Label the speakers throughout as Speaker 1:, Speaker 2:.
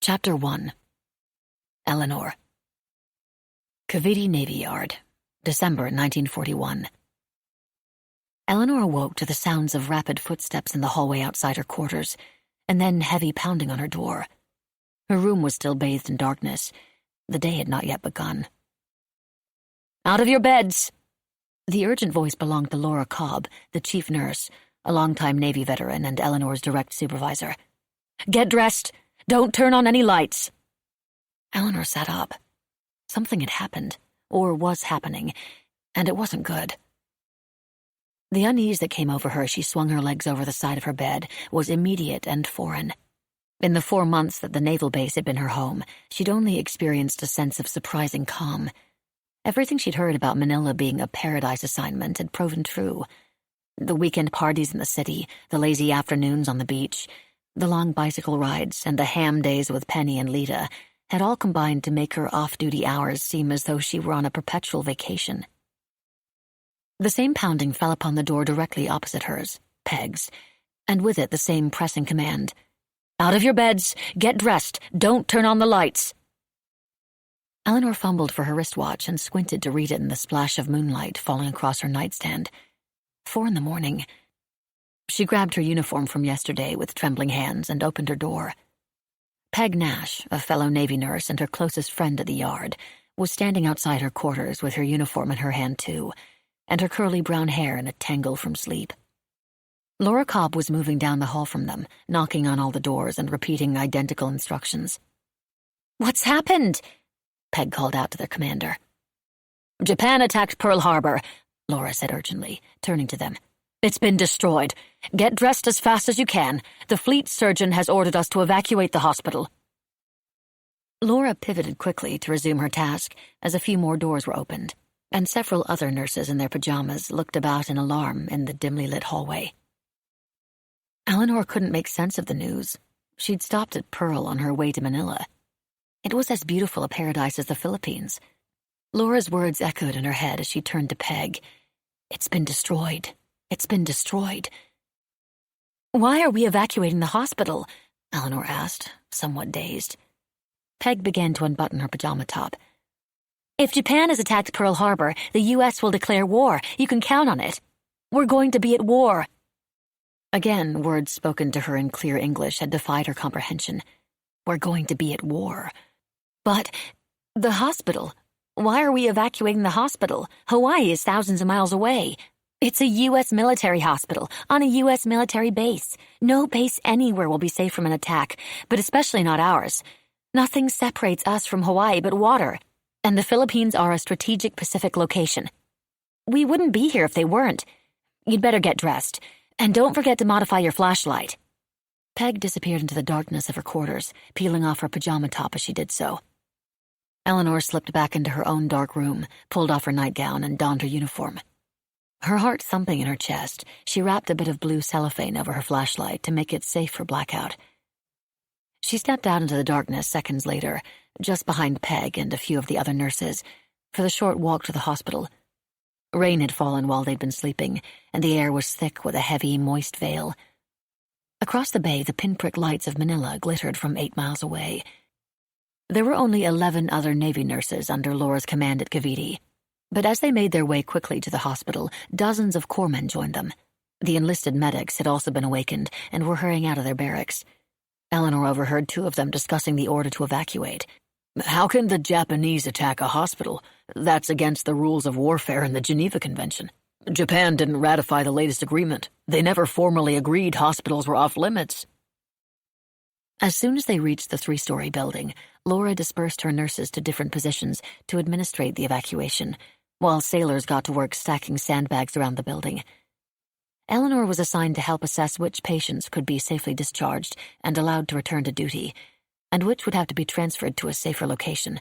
Speaker 1: Chapter 1. Eleanor. Captivity Navy Yard, December 1941. Eleanor awoke to the sounds of rapid footsteps in the hallway outside her quarters, and then heavy pounding on her door. Her room was still bathed in darkness. The day had not yet begun. "Out of your beds!" The urgent voice belonged to Lita Capel, the chief nurse, a longtime Navy veteran and Eleanor's direct supervisor. "Get dressed! Don't turn on any lights!" Eleanor sat up. Something had happened, or was happening, and it wasn't good. The unease that came over her as she swung her legs over the side of her bed was immediate and foreign. In the 4 months that the naval base had been her home, she'd only experienced a sense of surprising calm. Everything she'd heard about Manila being a paradise assignment had proven true. The weekend parties in the city, the lazy afternoons on the beach, the long bicycle rides, and the ham days with Penny and Lita had all combined to make her off-duty hours seem as though she were on a perpetual vacation. The same pounding fell upon the door directly opposite hers, Peg's, and with it the same pressing command. "Out of your beds! Get dressed! Don't turn on the lights!" Eleanor fumbled for her wristwatch and squinted to read it in the splash of moonlight falling across her nightstand. 4 a.m. She grabbed her uniform from yesterday with trembling hands and opened her door. Peg Nash, a fellow Navy nurse and her closest friend at the yard, was standing outside her quarters with her uniform in her hand too, and her curly brown hair in a tangle from sleep. Lita Capel was moving down the hall from them, knocking on all the doors and repeating identical instructions. "What's happened?" Peg called out to their commander. "Japan attacked Pearl Harbor," Lita said urgently, turning to them. "It's been destroyed. Get dressed as fast as you can. The fleet surgeon has ordered us to evacuate the hospital." Lita pivoted quickly to resume her task as a few more doors were opened, and several other nurses in their pajamas looked about in alarm in the dimly lit hallway. Eleanor couldn't make sense of the news. She'd stopped at Pearl on her way to Manila. It was as beautiful a paradise as the Philippines. Laura's words echoed in her head as she turned to Peg. "It's been destroyed. It's been destroyed." "Why are we evacuating the hospital?" Eleanor asked, somewhat dazed. Peg began to unbutton her pajama top. "If Japan has attacked Pearl Harbor, the U.S. will declare war. You can count on it. We're going to be at war." Again, words spoken to her in clear English had defied her comprehension. "We're going to be at war." But the hospital. Why are we evacuating the hospital? Hawaii is thousands of miles away. It's a U.S. military hospital, on a U.S. military base. No base anywhere will be safe from an attack, but especially not ours. Nothing separates us from Hawaii but water, and the Philippines are a strategic Pacific location. We wouldn't be here if they weren't. You'd better get dressed, and don't forget to modify your flashlight." Peg disappeared into the darkness of her quarters, peeling off her pajama top as she did so. Eleanor slipped back into her own dark room, pulled off her nightgown, and donned her uniform. Her heart thumping in her chest, she wrapped a bit of blue cellophane over her flashlight to make it safe for blackout. She stepped out into the darkness seconds later, just behind Peg and a few of the other nurses, for the short walk to the hospital. Rain had fallen while they'd been sleeping, and the air was thick with a heavy, moist veil. Across the bay, the pinprick lights of Manila glittered from 8 miles away. There were only 11 other Navy nurses under Laura's command at Captivity, but as they made their way quickly to the hospital, dozens of corpsmen joined them. The enlisted medics had also been awakened and were hurrying out of their barracks. Eleanor overheard 2 of them discussing the order to evacuate. "How can the Japanese attack a hospital? That's against the rules of warfare in the Geneva Convention. Japan didn't ratify the latest agreement. They never formally agreed hospitals were off limits." As soon as they reached the 3-story building, Lita dispersed her nurses to different positions to administrate the evacuation, while sailors got to work stacking sandbags around the building. Eleanor was assigned to help assess which patients could be safely discharged and allowed to return to duty, and which would have to be transferred to a safer location.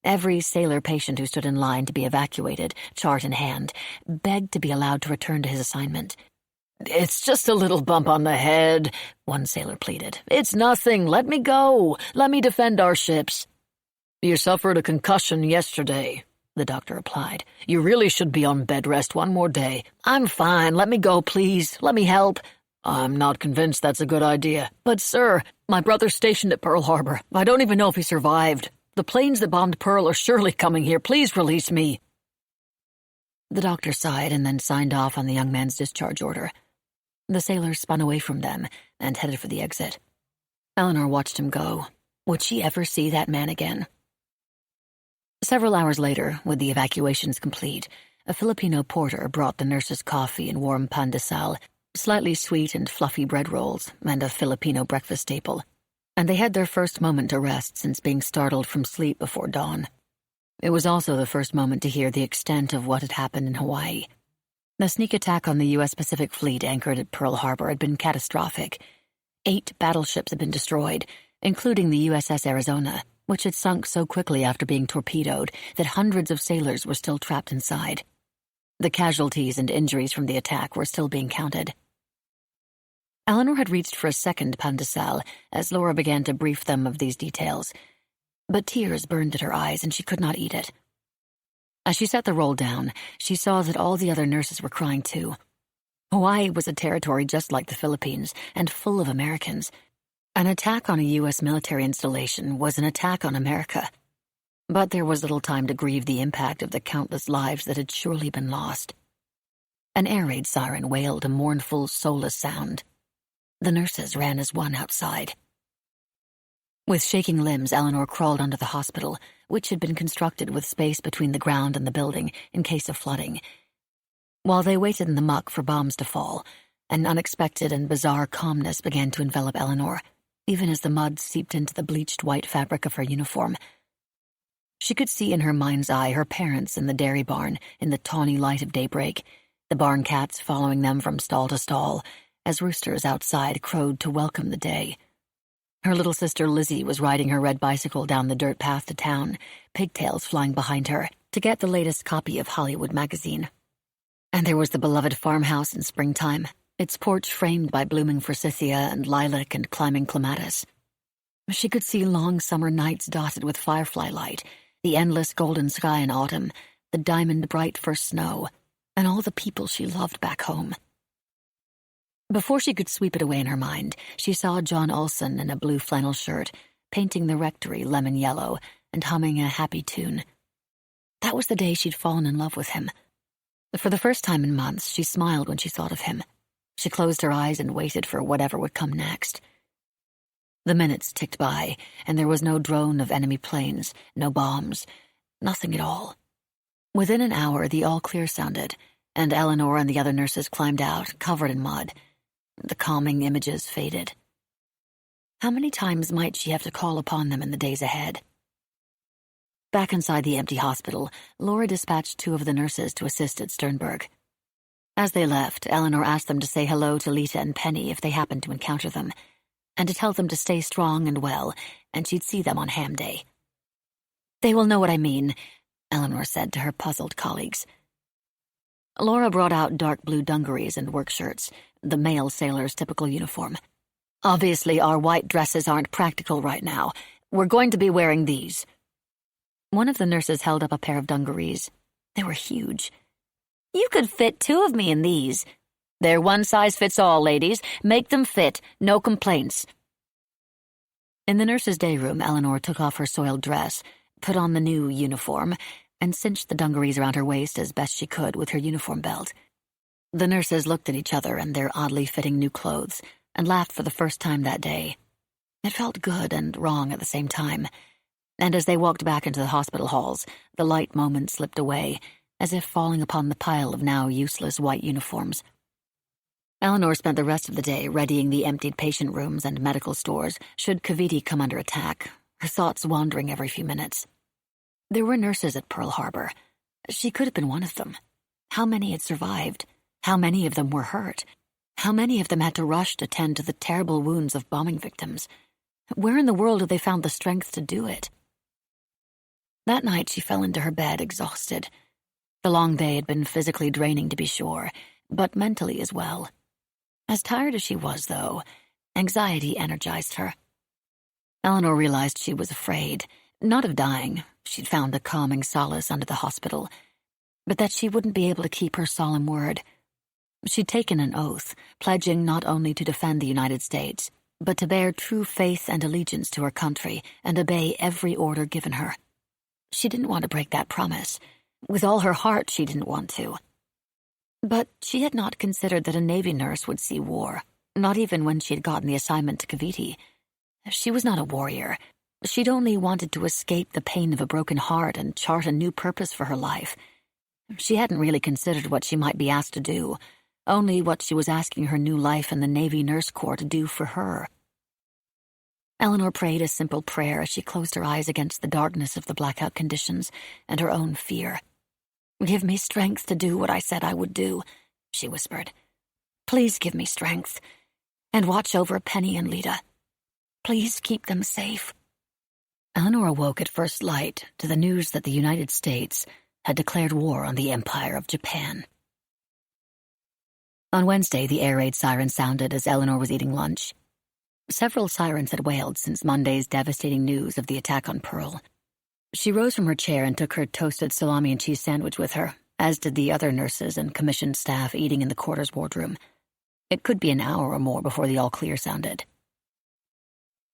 Speaker 1: Every sailor patient who stood in line to be evacuated, chart in hand, begged to be allowed to return to his assignment. "It's just a little bump on the head," one sailor pleaded. "It's nothing. Let me go. Let me defend our ships." "You suffered a concussion yesterday," the doctor replied. "You really should be on bed rest one more day." "I'm fine. Let me go, please. Let me help." I'm not convinced that's a good idea. But, sir, my brother's stationed at Pearl Harbor. I don't even know if he survived. The planes that bombed Pearl are surely coming here. Please release me. The doctor sighed and then signed off on the young man's discharge order. The sailors spun away from them and headed for the exit. Eleanor watched him go. Would she ever see that man again? Several hours later, with the evacuations complete, a Filipino porter brought the nurses coffee and warm pan de sal, slightly sweet and fluffy bread rolls, and a Filipino breakfast staple. And they had their first moment to rest since being startled from sleep before dawn. It was also the first moment to hear the extent of what had happened in Hawaii. The sneak attack on the U.S. Pacific Fleet anchored at Pearl Harbor had been catastrophic. 8 battleships had been destroyed, including the USS Arizona, which had sunk so quickly after being torpedoed that hundreds of sailors were still trapped inside. The casualties and injuries from the attack were still being counted. Eleanor had reached for a second pan de sal as Laura began to brief them of these details, but tears burned at her eyes and she could not eat it. As she set the roll down, she saw that all the other nurses were crying too. Hawaii was a territory just like the Philippines and full of Americans. An attack on a U.S. military installation was an attack on America. But there was little time to grieve the impact of the countless lives that had surely been lost. An air raid siren wailed a mournful, soulless sound. The nurses ran as one outside. With shaking limbs, Eleanor crawled onto the hospital, which had been constructed with space between the ground and the building in case of flooding. While they waited in the muck for bombs to fall, an unexpected and bizarre calmness began to envelop Eleanor, even as the mud seeped into the bleached white fabric of her uniform. She could see in her mind's eye her parents in the dairy barn in the tawny light of daybreak, the barn cats following them from stall to stall, as roosters outside crowed to welcome the day. Her little sister Lizzie was riding her red bicycle down the dirt path to town, pigtails flying behind her, to get the latest copy of Hollywood magazine. And there was the beloved farmhouse in springtime, its porch framed by blooming forsythia and lilac and climbing clematis. She could see long summer nights dotted with firefly light, the endless golden sky in autumn, the diamond-bright first snow, and all the people she loved back home. Before she could sweep it away in her mind, she saw John Olson in a blue flannel shirt, painting the rectory lemon yellow and humming a happy tune. That was the day she'd fallen in love with him. For the first time in months, she smiled when she thought of him. She closed her eyes and waited for whatever would come next. The minutes ticked by, and there was no drone of enemy planes, no bombs, nothing at all. Within an hour, the all-clear sounded, and Eleanor and the other nurses climbed out, covered in mud. The calming images faded. How many times might she have to call upon them in the days ahead? Back inside the empty hospital, Laura dispatched 2 of the nurses to assist at Sternberg. As they left, Eleanor asked them to say hello to Lita and Penny if they happened to encounter them, and to tell them to stay strong and well, and she'd see them on Ham Day. "They will know what I mean," Eleanor said to her puzzled colleagues. Laura brought out dark blue dungarees and work shirts, the male sailor's typical uniform. "Obviously, our white dresses aren't practical right now. We're going to be wearing these." One of the nurses held up a pair of dungarees. They were huge. "You could fit 2 of me in these." "They're one size fits all, ladies. Make them fit. No complaints." In the nurse's day room, Eleanor took off her soiled dress, put on the new uniform, and cinched the dungarees around her waist as best she could with her uniform belt. The nurses looked at each other and their oddly fitting new clothes, and laughed for the first time that day. It felt good and wrong at the same time, and as they walked back into the hospital halls, the light moment slipped away, as if falling upon the pile of now useless white uniforms. Eleanor spent the rest of the day readying the emptied patient rooms and medical stores should captivity come under attack, her thoughts wandering every few minutes. There were nurses at Pearl Harbor. She could have been one of them. How many had survived? How many of them were hurt? How many of them had to rush to tend to the terrible wounds of bombing victims? Where in the world had they found the strength to do it? That night she fell into her bed exhausted. The long day had been physically draining, to be sure, but mentally as well. As tired as she was, though, anxiety energized her. Eleanor realized she was afraid, not of dying. She'd found a calming solace under the hospital, but that she wouldn't be able to keep her solemn word. She'd taken an oath, pledging not only to defend the United States, but to bear true faith and allegiance to her country and obey every order given her. She didn't want to break that promise. With all her heart, she didn't want to. But she had not considered that a Navy nurse would see war, not even when she had gotten the assignment to Cavite. She was not a warrior. She'd only wanted to escape the pain of a broken heart and chart a new purpose for her life. She hadn't really considered what she might be asked to do, only what she was asking her new life in the Navy Nurse Corps to do for her. Eleanor prayed a simple prayer as she closed her eyes against the darkness of the blackout conditions and her own fear. "Give me strength to do what I said I would do," she whispered. "Please give me strength. And watch over Penny and Lita. Please keep them safe." Eleanor awoke at first light to the news that the United States had declared war on the Empire of Japan. On Wednesday, the air raid siren sounded as Eleanor was eating lunch. Several sirens had wailed since Monday's devastating news of the attack on Pearl. She rose from her chair and took her toasted salami and cheese sandwich with her, as did the other nurses and commissioned staff eating in the quarters wardroom. It could be an hour or more before the all-clear sounded.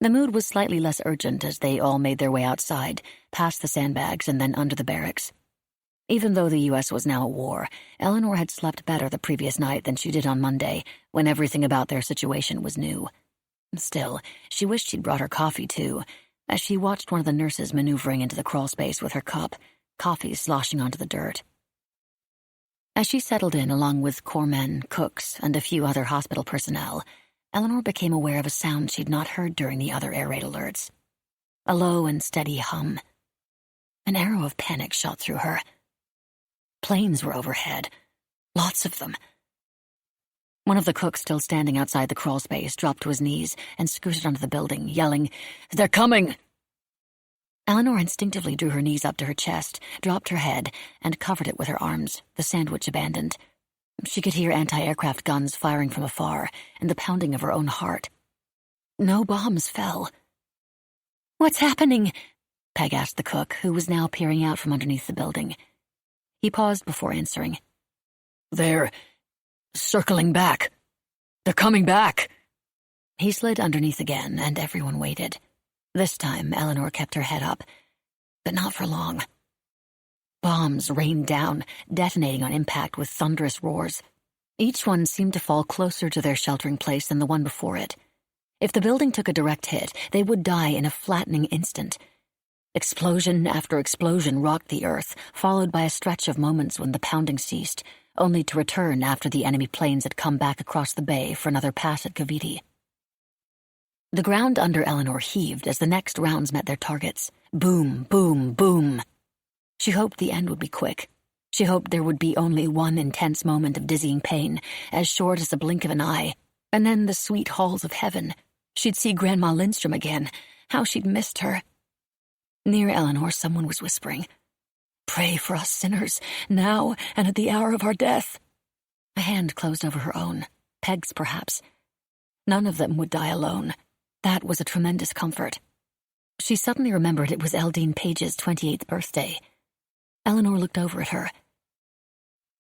Speaker 1: The mood was slightly less urgent as they all made their way outside, past the sandbags and then under the barracks. Even though the U.S. was now at war, Eleanor had slept better the previous night than she did on Monday, when everything about their situation was new. Still, she wished she'd brought her coffee, too, as she watched one of the nurses maneuvering into the crawl space with her cup, coffee sloshing onto the dirt. As she settled in along with corpsmen, cooks, and a few other hospital personnel, Eleanor became aware of a sound she'd not heard during the other air raid alerts. A low and steady hum. An arrow of panic shot through her. Planes were overhead. Lots of them. One of the cooks still standing outside the crawl space dropped to his knees and scooted onto the building, yelling, "They're coming!" Eleanor instinctively drew her knees up to her chest, dropped her head, and covered it with her arms, the sandwich abandoned. She could hear anti-aircraft guns firing from afar and the pounding of her own heart. No bombs fell. "What's happening?" Peg asked the cook, who was now peering out from underneath the building. He paused before answering. "They're circling back. They're coming back." He slid underneath again, and everyone waited. This time, Eleanor kept her head up, but not for long. Bombs rained down, detonating on impact with thunderous roars. Each one seemed to fall closer to their sheltering place than the one before it. If the building took a direct hit, they would die in a flattening instant. Explosion after explosion rocked the earth, followed by a stretch of moments when the pounding ceased, only to return after the enemy planes had come back across the bay for another pass at Cavite. The ground under Eleanor heaved as the next rounds met their targets. Boom, boom, boom. She hoped the end would be quick. She hoped there would be only one intense moment of dizzying pain, as short as a blink of an eye, and then the sweet halls of heaven. She'd see Grandma Lindstrom again. How she'd missed her. Near Eleanor, someone was whispering, "Pray for us sinners, now and at the hour of our death." A hand closed over her own, Peg's perhaps. None of them would die alone. That was a tremendous comfort. She suddenly remembered it was Eldine Page's 28th birthday. Eleanor looked over at her.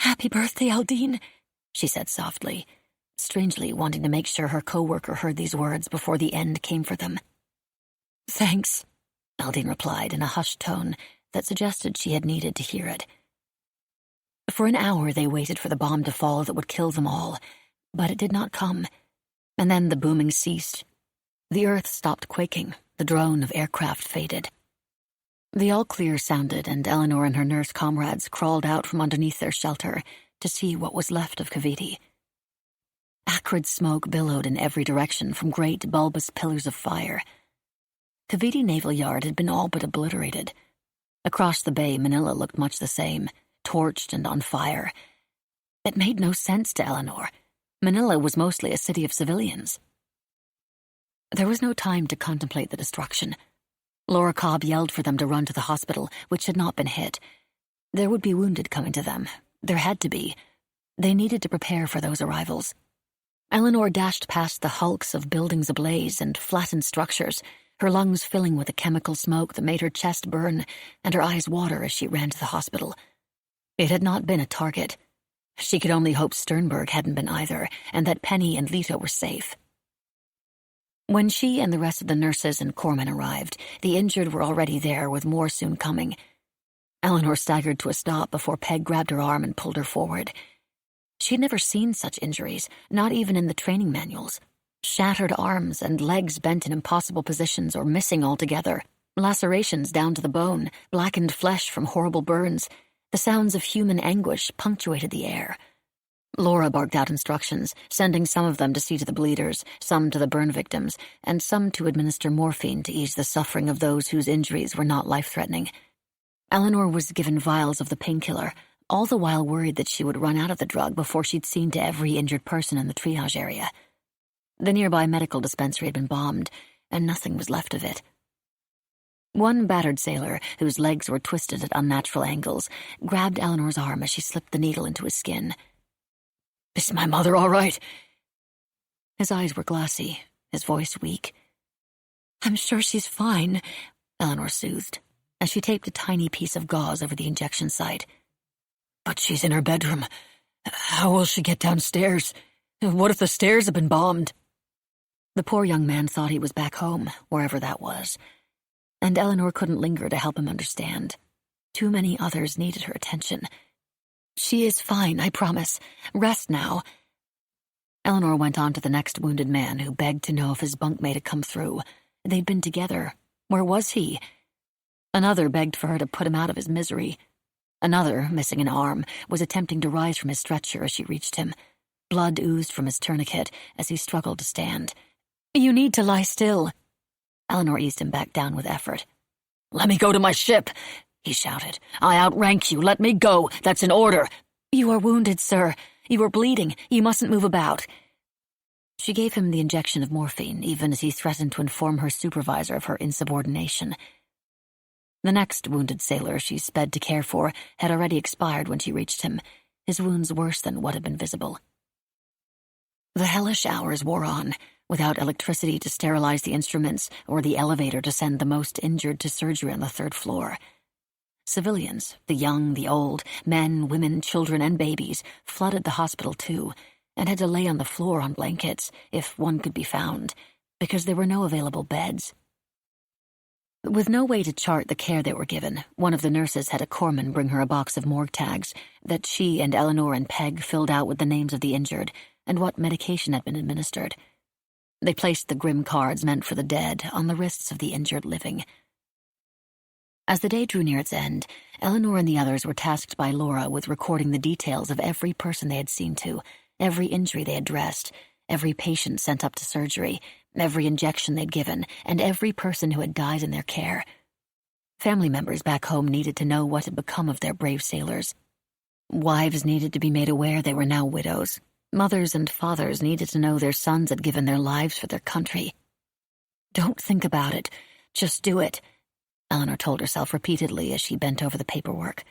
Speaker 1: "Happy birthday, Eldine," she said softly, strangely wanting to make sure her co-worker heard these words before the end came for them. "Thanks," Eldine replied in a hushed tone that suggested she had needed to hear it. For an hour they waited for the bomb to fall that would kill them all, but it did not come, and then the booming ceased. The earth stopped quaking, the drone of aircraft faded. The all-clear sounded, and Eleanor and her nurse comrades crawled out from underneath their shelter to see what was left of Cavite. Acrid smoke billowed in every direction from great bulbous pillars of fire. Cavite Naval Yard had been all but obliterated. Across the bay, Manila looked much the same, torched and on fire. It made no sense to Eleanor. Manila was mostly a city of civilians. There was no time to contemplate the destruction. Laura Cobb yelled for them to run to the hospital, which had not been hit. There would be wounded coming to them. There had to be. They needed to prepare for those arrivals. Eleanor dashed past the hulks of buildings ablaze and flattened structures, her lungs filling with a chemical smoke that made her chest burn and her eyes water as she ran to the hospital. It had not been a target. She could only hope Sternberg hadn't been either, and that Penny and Lita were safe. When she and the rest of the nurses and corpsmen arrived, the injured were already there, with more soon coming. Eleanor staggered to a stop before Peg grabbed her arm and pulled her forward. She'd never seen such injuries, not even in the training manuals. Shattered arms and legs bent in impossible positions or missing altogether, lacerations down to the bone, blackened flesh from horrible burns. The sounds of human anguish punctuated the air. Laura barked out instructions, sending some of them to see to the bleeders, some to the burn victims, and some to administer morphine to ease the suffering of those whose injuries were not life-threatening. Eleanor was given vials of the painkiller, all the while worried that she would run out of the drug before she'd seen to every injured person in the triage area. The nearby medical dispensary had been bombed, and nothing was left of it. One battered sailor, whose legs were twisted at unnatural angles, grabbed Eleanor's arm as she slipped the needle into his skin. "Is my mother all right?" His eyes were glassy, his voice weak. "I'm sure she's fine," Eleanor soothed, as she taped a tiny piece of gauze over the injection site. "But she's in her bedroom. How will she get downstairs? What if the stairs have been bombed?" The poor young man thought he was back home, wherever that was, and Eleanor couldn't linger to help him understand. Too many others needed her attention. "She is fine, I promise. Rest now." Eleanor went on to the next wounded man, who begged to know if his bunkmate had come through. They'd been together. Where was he? Another begged for her to put him out of his misery. Another, missing an arm, was attempting to rise from his stretcher as she reached him. Blood oozed from his tourniquet as he struggled to stand. "You need to lie still." Eleanor eased him back down with effort. "Let me go to my ship," he shouted. "I outrank you. Let me go. That's an order." "You are wounded, sir. You are bleeding. You mustn't move about." She gave him the injection of morphine, even as he threatened to inform her supervisor of her insubordination. The next wounded sailor she sped to care for had already expired when she reached him, his wounds worse than what had been visible. The hellish hours wore on, without electricity to sterilize the instruments or the elevator to send the most injured to surgery on the 3rd floor. Civilians, the young, the old, men, women, children, and babies, flooded the hospital too, and had to lay on the floor on blankets, if one could be found, because there were no available beds. With no way to chart the care they were given, one of the nurses had a corpsman bring her a box of morgue tags that she and Eleanor and Peg filled out with the names of the injured and what medication had been administered. They placed the grim cards meant for the dead on the wrists of the injured living. As the day drew near its end, Eleanor and the others were tasked by Laura with recording the details of every person they had seen to, every injury they had dressed, every patient sent up to surgery, every injection they'd given, and every person who had died in their care. Family members back home needed to know what had become of their brave sailors. Wives needed to be made aware they were now widows. Mothers and fathers needed to know their sons had given their lives for their country. "Don't think about it. Just do it," Eleanor told herself repeatedly as she bent over the paperwork.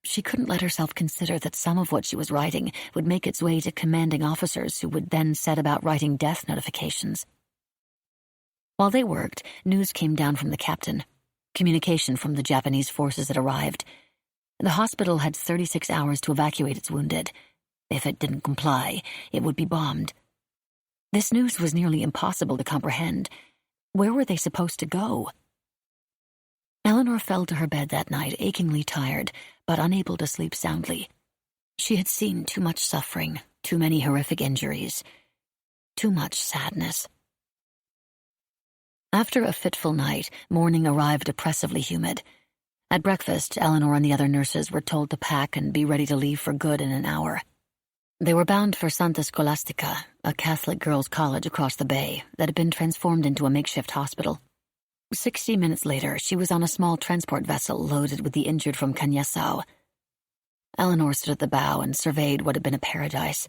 Speaker 1: She couldn't let herself consider that some of what she was writing would make its way to commanding officers who would then set about writing death notifications. While they worked, news came down from the captain. Communication from the Japanese forces had arrived. The hospital had 36 hours to evacuate its wounded. If it didn't comply, it would be bombed. This news was nearly impossible to comprehend. Where were they supposed to go? Eleanor fell to her bed that night, achingly tired, but unable to sleep soundly. She had seen too much suffering, too many horrific injuries, too much sadness. After a fitful night, morning arrived oppressively humid. At breakfast, Eleanor and the other nurses were told to pack and be ready to leave for good in an hour. They were bound for Santa Scholastica, a Catholic girls' college across the bay that had been transformed into a makeshift hospital. 60 minutes later, she was on a small transport vessel loaded with the injured from Canyasao. Eleanor stood at the bow and surveyed what had been a paradise.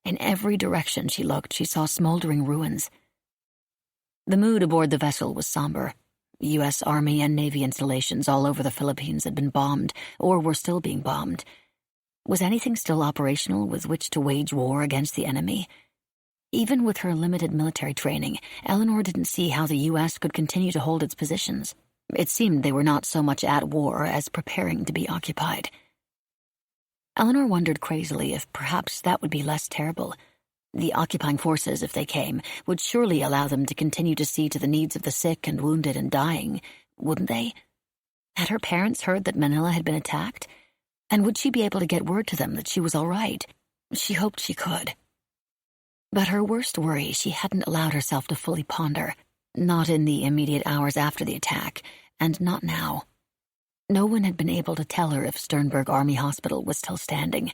Speaker 1: In every direction she looked, she saw smoldering ruins. The mood aboard the vessel was somber. U.S. Army and Navy installations all over the Philippines had been bombed, or were still being bombed. Was anything still operational with which to wage war against the enemy? Even with her limited military training, Eleanor didn't see how the U.S. could continue to hold its positions. It seemed they were not so much at war as preparing to be occupied. Eleanor wondered crazily if perhaps that would be less terrible. The occupying forces, if they came, would surely allow them to continue to see to the needs of the sick and wounded and dying, wouldn't they? Had her parents heard that Manila had been attacked? And would she be able to get word to them that she was all right? She hoped she could. But her worst worry she hadn't allowed herself to fully ponder, not in the immediate hours after the attack, and not now. No one had been able to tell her if Sternberg Army Hospital was still standing.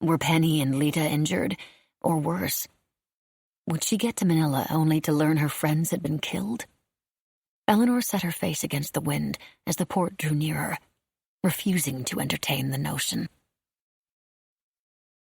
Speaker 1: Were Penny and Lita injured? Or worse? Would she get to Manila only to learn her friends had been killed? Eleanor set her face against the wind as the port drew nearer, refusing to entertain the notion.